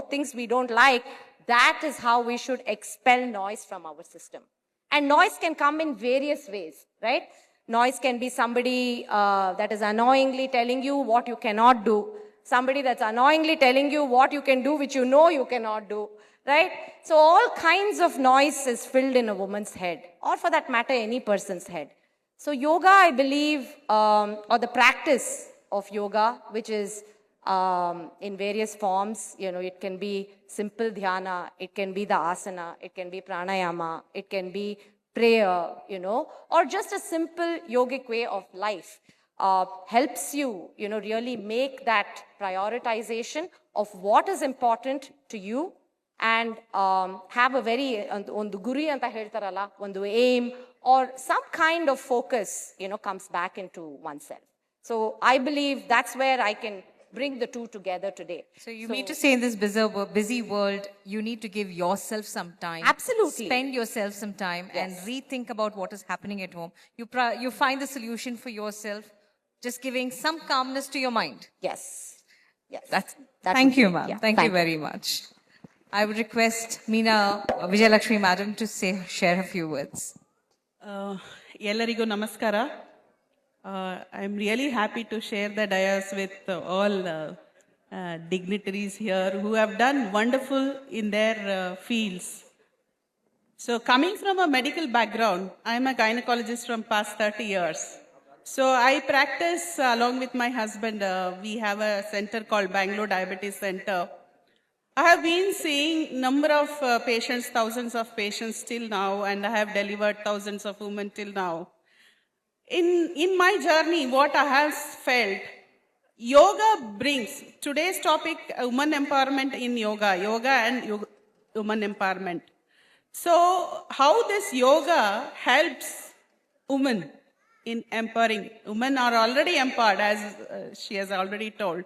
things we don't like. That is how we should expel noise from our system. And noise can come in various ways, right? Noise can be somebody that is annoyingly telling you what you cannot do. Somebody that's annoyingly telling you what you can do, which you know you cannot do, right? So all kinds of noise is filled in a woman's head, or for that matter, any person's head. So yoga, I believe, or the practice of yoga, which is in various forms, it can be simple dhyana, it can be the asana, it can be pranayama, it can be prayer, or just a simple yogic way of life. Helps you, really make that prioritization of what is important to you and have a very, ಒಂದು ಗುರಿ ಅಂತ ಹೇಳ್ತಾರಲ್ಲ, ಒಂದು aim or some kind of focus, comes back into oneself. So I believe that's where I can bring the two together today. So you mean to say in this busy world, you need to give yourself some time. Absolutely. Spend yourself some time and rethink about what is happening at home. You find the solution for yourself, just giving some calmness to your mind. Yes. Thank you, ma'am. Thank you very much. I would request Meena Vijayalakshmi madam to share a few words. ಎಲ್ಲರಿಗೂ ನಮಸ್ಕಾರ. I am really happy to share the dais with all dignitaries here who have done wonderful in their fields. So coming from a medical background, I am a gynecologist from past 30 years. So I practice along with my husband. We have a center called Bangalore Diabetes Center. I have been seeing number of patients, thousands of patients till now, and I have delivered thousands of women till now. In my journey, what I have felt, yoga brings, today's topic, women empowerment in yoga and women empowerment. So how this yoga helps women in empowering. Women are already empowered, as she has already told.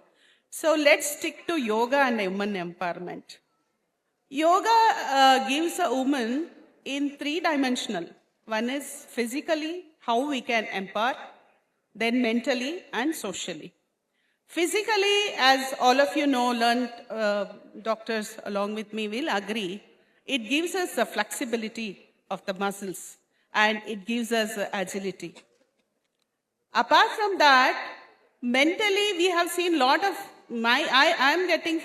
So let's stick to yoga and women empowerment. Yoga gives a woman in three-dimensional. One is physically, how we can empower, then mentally and socially. Physically, as all of you know, learned doctors along with me will agree, it gives us the flexibility of the muscles and it gives us agility. Apart from that, mentally we have seen lot of I am getting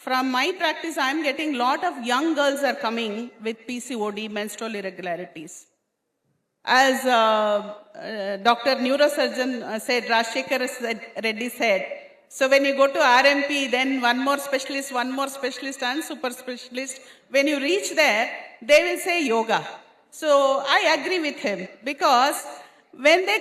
from my practice, I am getting lot of young girls are coming with PCOD, menstrual irregularities. As Dr. Neurosurgeon said, Rajshekhar Reddy said, so when you go to RMP, then one more specialist and super specialist. When you reach there, they will say yoga. So I agree with him, because when they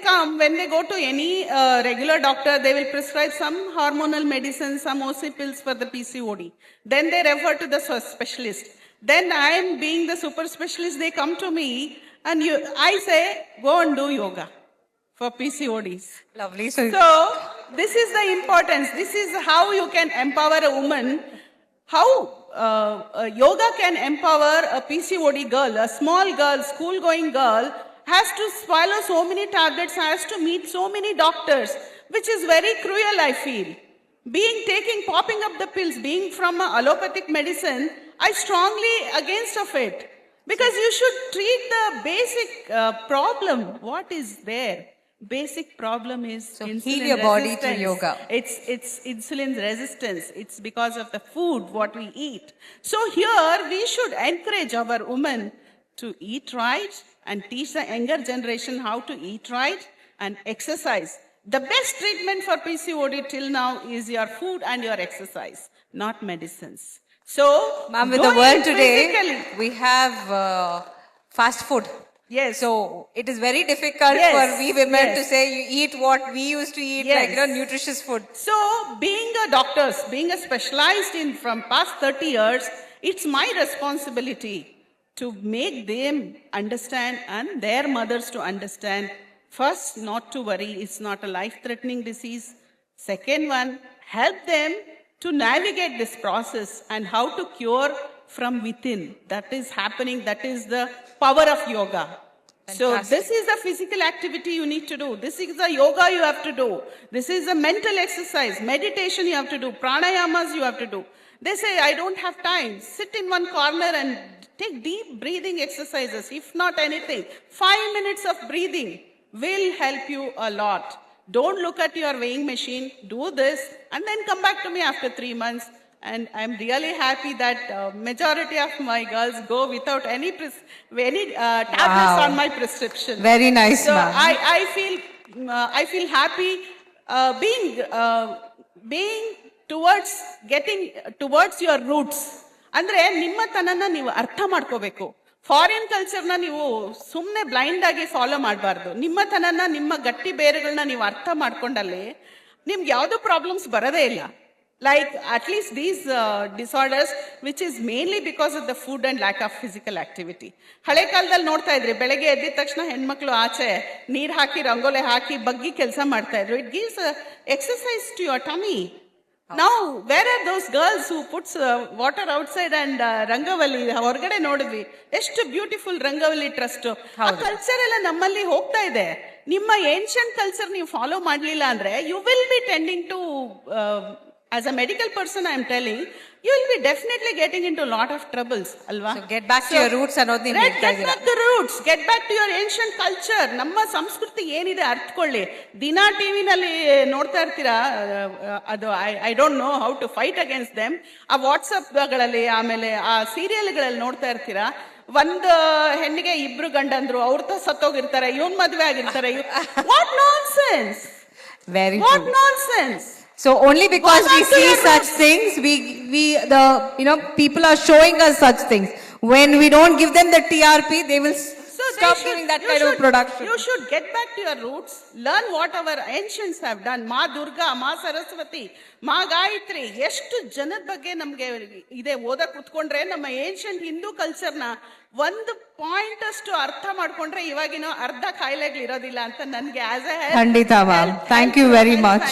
go to any regular doctor, they will prescribe some hormonal medicine, some OC pills for the PCOD. Then they refer to the specialist. Then I am being the super specialist, they come to me and I say, go and do yoga for PCODs. Lovely. So this is the importance. This is how you can empower a woman. How yoga can empower a PCOD girl, a small girl, school-going girl, has to swallow so many tablets, has to meet so many doctors, which is very cruel, I feel. Popping up the pills, being from allopathic medicine, I strongly against of it. Because you should treat the basic problem. What is there? Basic problem is so insulin heal your body resistance. through yoga. It's insulin resistance. It's because of the food, what we eat. So here we should encourage our women to eat right and teach the younger generation how to eat right and exercise. The best treatment for PCOD till now is your food and your exercise, not medicines. So, ma'am, with the world today, we have fast food. Yes. So it is very difficult Yes, for we women yes. to say you eat what we used to eat, Yes. like nutritious food. So, being a doctor, being a specialized in from past 30 years, it's my responsibility to make them understand and their mothers to understand. First, not to worry, it's not a life-threatening disease. Second one, help them to navigate this process and how to cure from within. That is happening, that is the power of yoga. So this is a physical activity you need to do. This is a yoga you have to do. This is a mental exercise, meditation you have to do, pranayamas you have to do. They say, I don't have time. Sit in one corner and take deep breathing exercises. If not anything, 5 minutes of breathing will help you a lot. Don't look at your weighing machine. Do this and then come back to me after 3 months. And I'm really happy that majority of my girls go without any tablets Wow. on my prescription. Very nice, So ma'am. I feel happy being towards getting towards your roots. ಅಂದ್ರೆ ನಿಮ್ಮತನನ ನೀವು ಅರ್ಥ ಮಾಡ್ಕೋಬೇಕು. Foreign ಕಲ್ಚರ್ನ ನೀವು ಸುಮ್ಮನೆ blind ಆಗಿ follow ಮಾಡಬಾರ್ದು. ನಿಮ್ಮತನನ ನಿಮ್ಮ ಗಟ್ಟಿ ಬೇರುಗಳನ್ನ ನೀವು ಅರ್ಥ ಮಾಡ್ಕೊಂಡಲ್ಲಿ ನಿಮ್ಗೆ ಯಾವುದೋ ಪ್ರಾಬ್ಲಮ್ಸ್ ಬರೋದೇ ಇಲ್ಲ. Like at least these disorders, which is mainly because of the food and lack of physical activity. ಹಳೆ ಕಾಲದಲ್ಲಿ ನೋಡ್ತಾ ಇದ್ರಿ, ಬೆಳಗ್ಗೆ ಎದ್ದಿದ ತಕ್ಷಣ ಹೆಣ್ಮಕ್ಳು ಆಚೆ ನೀರ್ ಹಾಕಿ ರಂಗೋಲೆ ಹಾಕಿ ಬಗ್ಗಿ ಕೆಲಸ ಮಾಡ್ತಾ ಇದ್ರು. It gives exercise to your tummy. Now, where are those girls who puts water outside and ರಂಗವಲ್ಲಿ ಹೊರಗಡೆ ನೋಡಿದ್ವಿ, ಎಷ್ಟು ಬ್ಯೂಟಿಫುಲ್ ರಂಗವಲ್ಲಿ ಟ್ರಸ್ಟ್. ಆ ಕಲ್ಚರ್ ಎಲ್ಲ ನಮ್ಮಲ್ಲಿ ಹೋಗ್ತಾ ಇದೆ. ನಿಮ್ಮ ಏನ್ಷಿಯಂಟ್ ಕಲ್ಚರ್ ನೀವು ಫಾಲೋ ಮಾಡ್ಲಿಲ್ಲ ಅಂದ್ರೆ you will be tending to as a medical person, I am telling, you will be definitely getting into a lot of troubles, alva? So get back to your roots ಅನ್ನೋದು Get back to roots, get back to your ancient culture. ನಮ್ಮ ಸಂಸ್ಕೃತಿ ಏನಿದೆ ಅರ್ಥಕೊಳ್ಳಿ. ದಿನಾ ಟಿವಿನಲ್ಲಿ ನೋಡ್ತಾ ಇರ್ತೀರಾ, ಅದು I don't know how to fight against them. ಆ ವಾಟ್ಸಪ್ಗಳಲ್ಲಿ ಆಮೇಲೆ ಆ ಸೀರಿಯಲ್ಗಳಲ್ಲಿ ನೋಡ್ತಾ ಇರ್ತೀರಾ, ಒಂದು ಹೆಣ್ಣಿಗೆ ಇಬ್ರು ಗಂಡಂದ್ರು, ಅವ್ರతో ಸತ್ತೋಗಿರ್ತಾರೆ, ಇವನ್ ಮದ್ವೆ ಆಗಿರ್ತಾರೆ. What nonsense, what nonsense. So only because we see such things, people are showing us such things. When we don't give them the TRP, they will stop giving that kind of production. You should get back to your roots. Learn what our ancients have done. Ma Durga, Ma Saraswati, Ma Gayatri. ಎಷ್ಟು ಜನದ ಬಗ್ಗೆ ನಮಗೆ ಇದೆ ಓದಕ್ಕೆ ಕುತ್ಕೊಂಡ್ರೆ ನಮ್ಮ ancient Hindu ಕಲ್ಚರ್ನ ಒಂದು point ಅಷ್ಟು ಅರ್ಥ ಮಾಡ್ಕೊಂಡ್ರೆ ಇವಾಗಿನ ಅರ್ಧ ಕಾಯಿಲೆಗಳು ಇರೋದಿಲ್ಲ ಅಂತ ನನಗೆ ಆಸ್ ಎ ಖಂಡಿತ ma'am, thank you very much.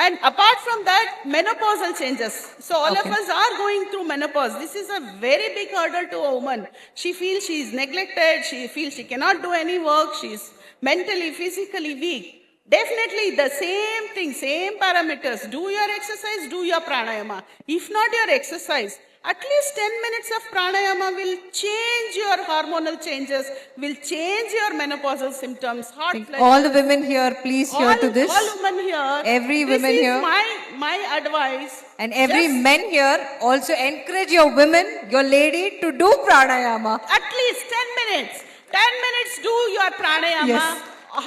And apart from that, menopausal changes. So all of us are going through menopause. This is a very big hurdle to a woman. She feels she is neglected. She feels she cannot do any work. She is mentally, physically weak. Definitely the same thing, same parameters. Do your exercise, do your pranayama. If not your exercise, at least 10 minutes of pranayama will change your hormonal changes, will change your menopausal symptoms. All the women here, please hear to this. All women here. Every woman here. This is my advice. And every men here, also encourage your women, your lady to do pranayama. At least 10 minutes. 10 minutes do your pranayama. Yes.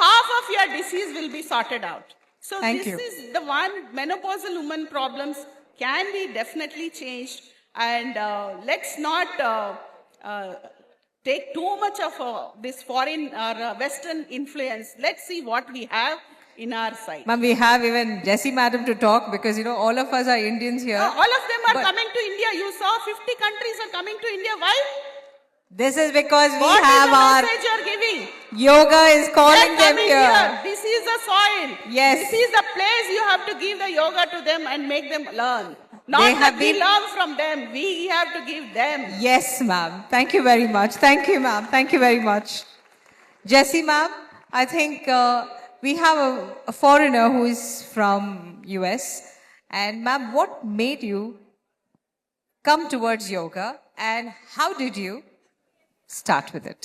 Half of your disease will be sorted out. So Thank this you. is the one. Menopausal woman problems can be definitely changed. And let's not take too much of this foreign or Western influence. Let's see what we have in our side. Ma'am, we have even Jessie madam to talk because, all of us are Indians here. All of them are coming to India. You saw 50 countries are coming to India. Why? This is because we What have is the our message you are giving? yoga is calling They're them coming here. This is the soil. Yes. This is the place you have to give the yoga to them and make them learn. Not They that have we been- learn from them. We have to give them. Yes, ma'am. Thank you very much. Thank you, ma'am. Thank you very much. Jessie, ma'am, I think we have a foreigner who is from US. And ma'am, what made you come towards yoga and how did you start with it?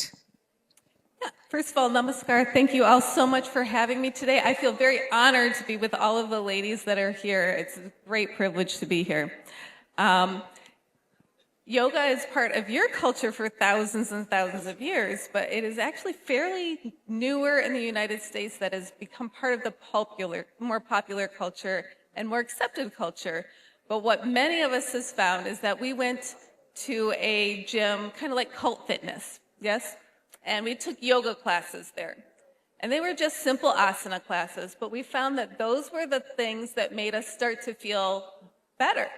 First of all, namaskar. Thank you all so much for having me today. I feel very honored to be with all of the ladies that are here. It's a great privilege to be here. Yoga is part of your culture for thousands and thousands of years, but it is actually fairly newer in the United States that has become part of the more popular culture and more accepted culture. But what many of us has found is that we went to a gym, kind of like cult fitness, yes? and we took yoga classes there. And they were just simple asana classes, but we found that those were the things that made us start to feel better.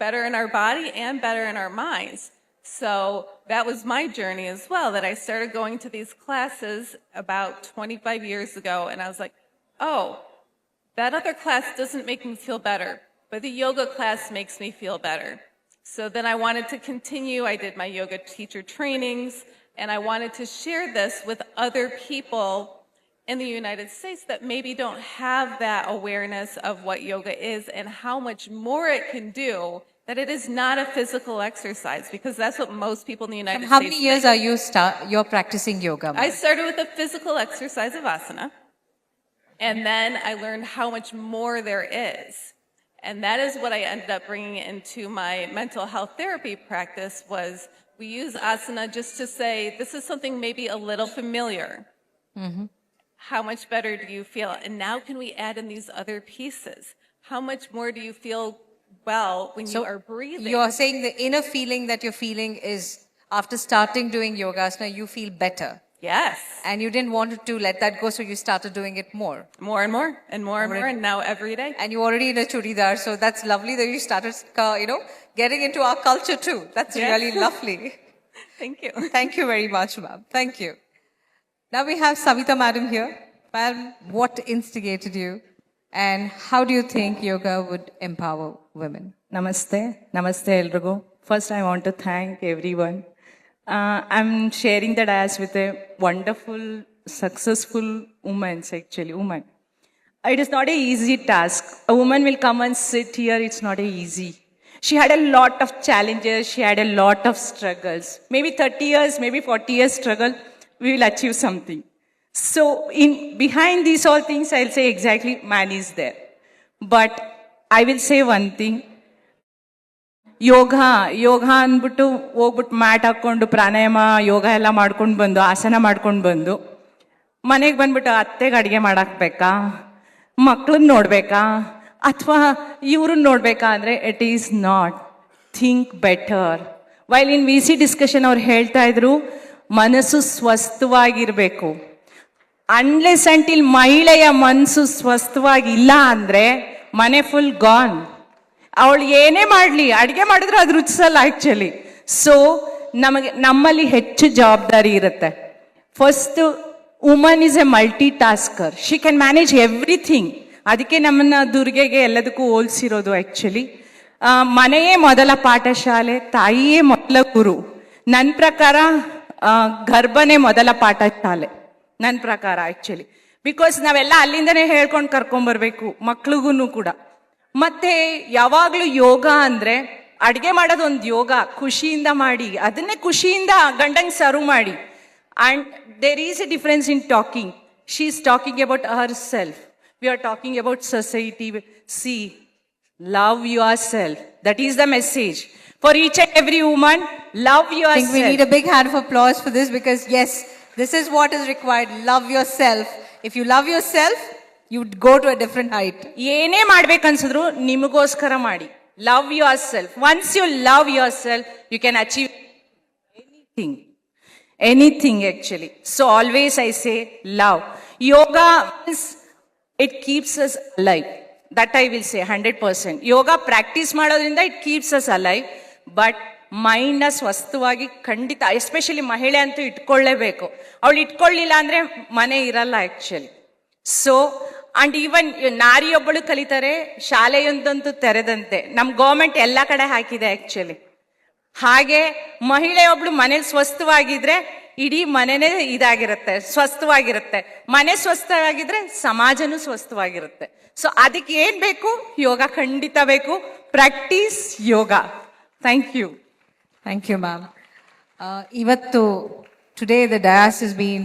Better in our body and better in our minds. So that was my journey as well, that I started going to these classes about 25 years ago, and I was like, oh, that other class doesn't make me feel better, but the yoga class makes me feel better. So then I wanted to continue. I did my yoga teacher trainings, and I wanted to share this with other people in the United States that maybe don't have that awareness of what yoga is and how much more it can do, that it is not a physical exercise, because that's what most people in the United How States many years think. are you're practicing yoga? I started with the physical exercise of asana, and then I learned how much more there is. And that is what I ended up bringing into my mental health therapy practice. Was we use asana just to say, this is something maybe a little familiar. How much better do you feel? And now can we add in these other pieces? How much more do you feel well when you are breathing? You're saying the inner feeling that you're feeling is after starting doing yogasana, you feel better. Yes. And you didn't want to let that go, so you started doing it more. More and more and more and more, and now every day. And you're already in a churidar, so that's lovely that you started, getting into our culture too. That's really lovely. Thank you. Thank you very much, ma'am. Thank you. Now we have Savita madam here. Ma'am, what instigated you, and how do you think yoga would empower women? Namaste. Namaste, Elrigo. First, I want to thank everyone. I'm sharing the dais with a wonderful, successful woman. It is not an easy task. A woman will come and sit here. It's not easy. She had a lot of challenges. She had a lot of struggles. Maybe 30 years, maybe 40 years struggle, we will achieve something. So behind these all things, I'll say exactly man is there. But I will say one thing. ಯೋಗ ಅಂದ್ಬಿಟ್ಟು ಹೋಗ್ಬಿಟ್ಟು mat ಹಾಕ್ಕೊಂಡು ಪ್ರಾಣಾಯಾಮ ಯೋಗ ಎಲ್ಲ ಮಾಡ್ಕೊಂಡು ಬಂದು ಆಸನ ಮಾಡ್ಕೊಂಡು ಬಂದು ಮನೆಗೆ ಬಂದ್ಬಿಟ್ಟು ಅತ್ತೆಗೆ ಅಡುಗೆ ಮಾಡಾಕ್ಬೇಕಾ, ಮಕ್ಳನ್ನ ನೋಡ್ಬೇಕಾ, ಅಥವಾ ಇವ್ರನ್ನ ನೋಡ್ಬೇಕಾ ಅಂದರೆ it is not. Think better. While in we see discussion ಅವ್ರು ಹೇಳ್ತಾ ಇದ್ರು, ಮನಸ್ಸು ಸ್ವಸ್ಥವಾಗಿರಬೇಕು. ಅನ್ಲೆಸ್ ಅಂಟಿಲ್ ಮಹಿಳೆಯ ಮನಸ್ಸು ಸ್ವಸ್ಥವಾಗಿಲ್ಲ ಅಂದರೆ ಮನೆ ಫುಲ್ ಗಾನ್. ಅವಳು ಏನೇ ಮಾಡಲಿ, ಅಡುಗೆ ಮಾಡಿದ್ರು ಅದು ರುಚಿಸಲ್ಲ ಆ್ಯಕ್ಚುಲಿ. ಸೊ ನಮ್ಮಲ್ಲಿ ಹೆಚ್ಚು ಜವಾಬ್ದಾರಿ ಇರುತ್ತೆ. First woman is A multi tasker. She can manage everything. ಅದಕ್ಕೆ ನಮ್ಮನ್ನ ದುರ್ಗೆಗೆ ಎಲ್ಲದಕ್ಕೂ ಹೋಲಿಸಿರೋದು ಆ್ಯಕ್ಚುಲಿ. ಮನೆಯೇ ಮೊದಲ ಪಾಠಶಾಲೆ, ತಾಯಿಯೇ ಮೊದಲ ಗುರು. ನನ್ನ ಪ್ರಕಾರ ಗರ್ಭನೇ ಮೊದಲ ಪಾಠಶಾಲೆ, ನನ್ನ ಪ್ರಕಾರ ಆ್ಯಕ್ಚುಲಿ. ಬಿಕಾಸ್ ನಾವೆಲ್ಲ ಅಲ್ಲಿಂದನೇ ಹೇಳ್ಕೊಂಡು ಕರ್ಕೊಂಬರ್ಬೇಕು ಮಕ್ಳಿಗೂ ಕೂಡ. ಮತ್ತೆ ಯಾವಾಗಲೂ ಯೋಗ ಅಂದರೆ ಅಡುಗೆ ಮಾಡೋದು ಒಂದು ಯೋಗ, ಖುಷಿಯಿಂದ ಮಾಡಿ, ಅದನ್ನೇ ಖುಷಿಯಿಂದ ಗಂಡಂಗೆ ಸರ್ವ್ ಮಾಡಿ. And there is a difference in talking. She is talking about herself. We are talking about society. See, love yourself. That is the message. For each and every woman, love yourself. I think we need a big hand of applause for this, because yes, this is what is required. Love yourself. If you love yourself, you would go to a different height. ಏನೇ ಮಾಡ್ಬೇಕನ್ಸಿದ್ರು ನಿಮಗೋಸ್ಕರ ಮಾಡಿ. Love yourself. Once you love yourself, you can achieve anything actually. So always I say love. Yoga is, it keeps us alive. That I will say 100%. Yoga practice ಮಾಡೋದ್ರಿಂದ it keeps us alive. But ಮೈಂಡ್ನ ಸ್ವಸ್ಥವಾಗಿ ಖಂಡಿತ, especially ಮಹಿಳೆ ಅಂತೂ ಇಟ್ಕೊಳ್ಳೇಬೇಕು. ಅವಳು ಇಟ್ಕೊಳ್ಳಿಲ್ಲ ಅಂದರೆ ಮನೆ ಇರಲ್ಲ ಆ್ಯಕ್ಚುಲಿ. ಸೊ ಅಂಡ್ ಈವನ್ ನಾರಿಯೊಬ್ಬಳು ಕಲಿತಾರೆ, ಶಾಲೆಯೊಂದಂತೂ ತೆರೆದಂತೆ. ನಮ್ಮ ಗೌರ್ಮೆಂಟ್ ಎಲ್ಲ ಕಡೆ ಹಾಕಿದೆ ಆ್ಯಕ್ಚುಲಿ. ಹಾಗೆ ಮಹಿಳೆಯೊಬ್ಳು ಮನೇಲಿ ಸ್ವಸ್ಥವಾಗಿದ್ರೆ ಇಡೀ ಮನೆನೇ ಇದಾಗಿರುತ್ತೆ, ಸ್ವಸ್ಥವಾಗಿರುತ್ತೆ. ಮನೆ ಸ್ವಸ್ಥವಾಗಿದ್ರೆ ಸಮಾಜನೂ ಸ್ವಸ್ಥವಾಗಿರುತ್ತೆ. ಸೊ ಅದಕ್ಕೆ ಏನ್ ಬೇಕು? ಯೋಗ ಖಂಡಿತ ಬೇಕು. Practise yoga. Thank you. Thank you, ma'am. Today the dais has been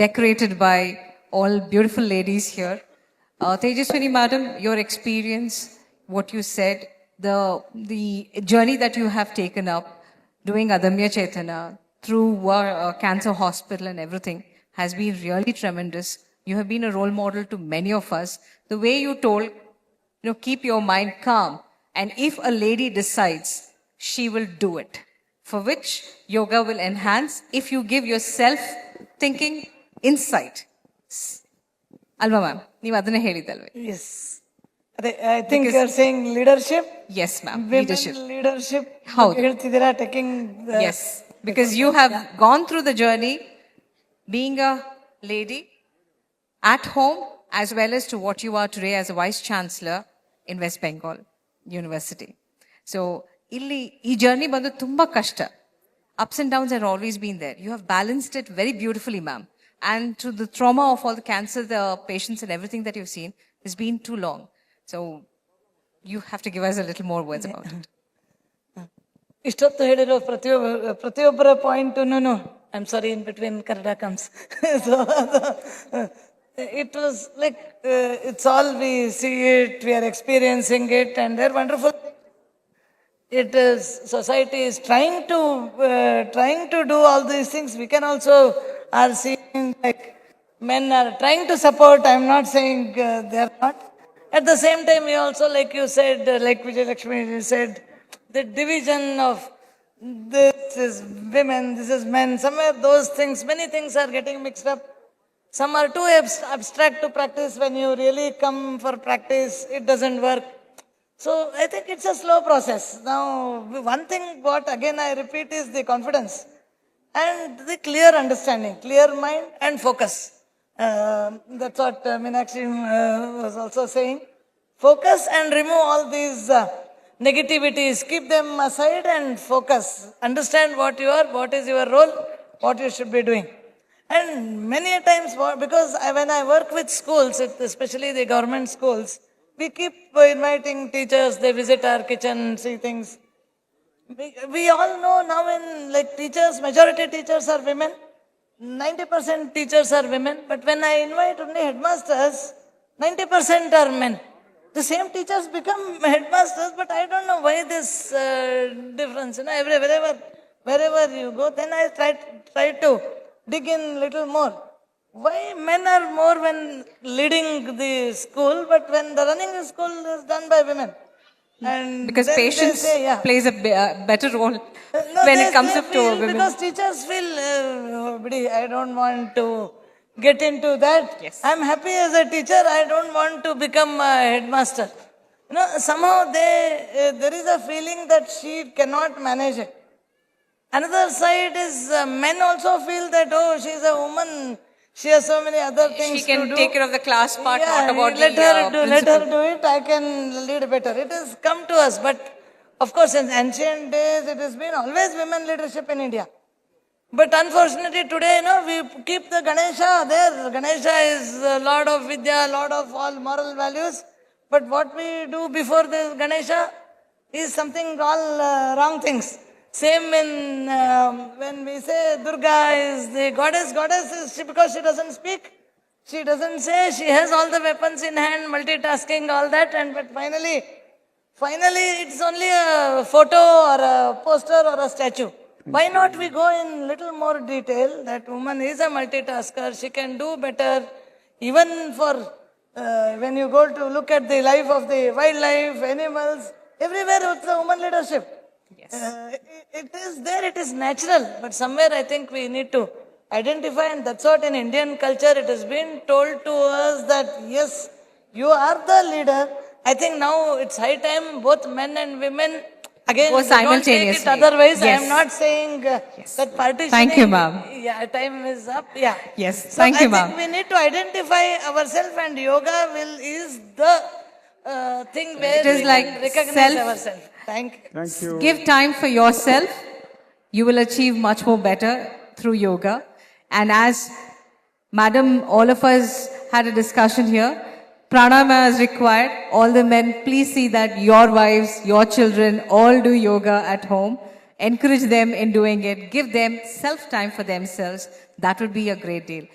decorated by all beautiful ladies here. Tejaswini madam, your experience, what you said, the journey that you have taken up, doing Adamya Chaitanya through cancer hospital and everything has been really tremendous. You have been a role model to many of us. The way you told, keep your mind calm. And if a lady decides, she will do it. for which yoga will enhance if you give yourself thinking insight. Alva ma'am, ನೀವು ಅದನ್ನೇ ಹೇಳಿದಲ್ವೇ? Yes. I think you are saying leadership. Yes ma'am, Women leadership. leadership. ಹೌದು. ಹೇಳ್ತಿದ್ದೀರಾ taking the Yes, because you have gone through the journey being a lady at home as well as to what you are today as a Vice Chancellor in West Bengal University. So, ಇಲ್ಲಿ ಈ journey ಬಂದು ತುಂಬಾ ಕಷ್ಟ. Ups and downs have always been there. You have balanced it very beautifully, ma'am. And to the trauma of all the cancer, the patients and everything that you've seen has been too long. So, you have to give us a little more words about it. ಇಷ್ಟೊತ್ತು ಹೇಳಿರೋ ಪ್ರತಿಯೊಬ್ಬರ ಪಾಯಿಂಟನ್ನು I am sorry in between Kannada comes so it was like it's all we see it, we are experiencing it, and they're wonderful. It is society is trying to do all these things. We can also are seeing like men are trying to support. I'm not saying they are not. At the same time, we also, like you said, like Vijay Lakshmi said, the division of this is women, this is men. Somewhere those things, many things are getting mixed up. Some are too abstract to practice. When you really come for practice, it doesn't work. So I think it's a slow process. Now, one thing what again I repeat is the confidence and the clear understanding, clear mind and focus. That's what Meenakshi was also saying. Focus and remove all these negativities. Keep them aside and focus. Understand what you are, what is your role, what you should be doing. And many times, because when I work with schools, especially the government schools, we keep inviting teachers, they visit our kitchen, see things. We all know now in like teachers, majority teachers are women, 90% teachers are women, but when I invite only headmasters, 90% are men. The same teachers become headmasters, but I don't know why this difference. You know, wherever you go, then I try to dig in little more. Why men are more when leading the school, but when the running the school is done by women? And because patience plays a better role when it comes up to women. Because teachers feel, I don't want to get into that. Yes. I'm happy as a teacher. I don't want to become a headmaster. You know, somehow there is a feeling that she cannot manage it. Another side is men also feel that, oh, she's a woman. She has so many other things to do. She can take care of the class part, not about let her do it. I can lead better. It has come to us. But of course, in ancient days, it has been always women leadership in India. But unfortunately today, we keep the Ganesha there. Ganesha is Lord of Vidya, Lord of all moral values. But what we do before the Ganesha is something all wrong things. Same in when we say Durga is the goddess is she because she doesn't speak. She doesn't say, she has all the weapons in hand, multitasking, all that, but finally it's only a photo or a poster or a statue. Why not we go in little more detail that woman is a multitasker, she can do better, even for when you go to look at the life of the wildlife, animals, everywhere it's the woman leadership. Yes. It is there, it is natural, but somewhere I think we need to identify, and that's what in Indian culture it has been told to us that yes, you are the leader. I think now it's high time both men and women again don't take it otherwise. Yes. I am not saying that partitioning. Thank you, ma'am. Yeah, time is up. Yeah. Yes, So thank you, I ma'am. think we need to identify ourselves, and yoga is the thing where It is we like can recognize self- ourselves. Thank you. Give time for yourself. You will achieve much more better through yoga. And as Madam, all of us had a discussion here, pranayama is required. All the men, please see that your wives, your children all do yoga at home. Encourage them in doing it. Give them self-time for themselves. That would be a great deal.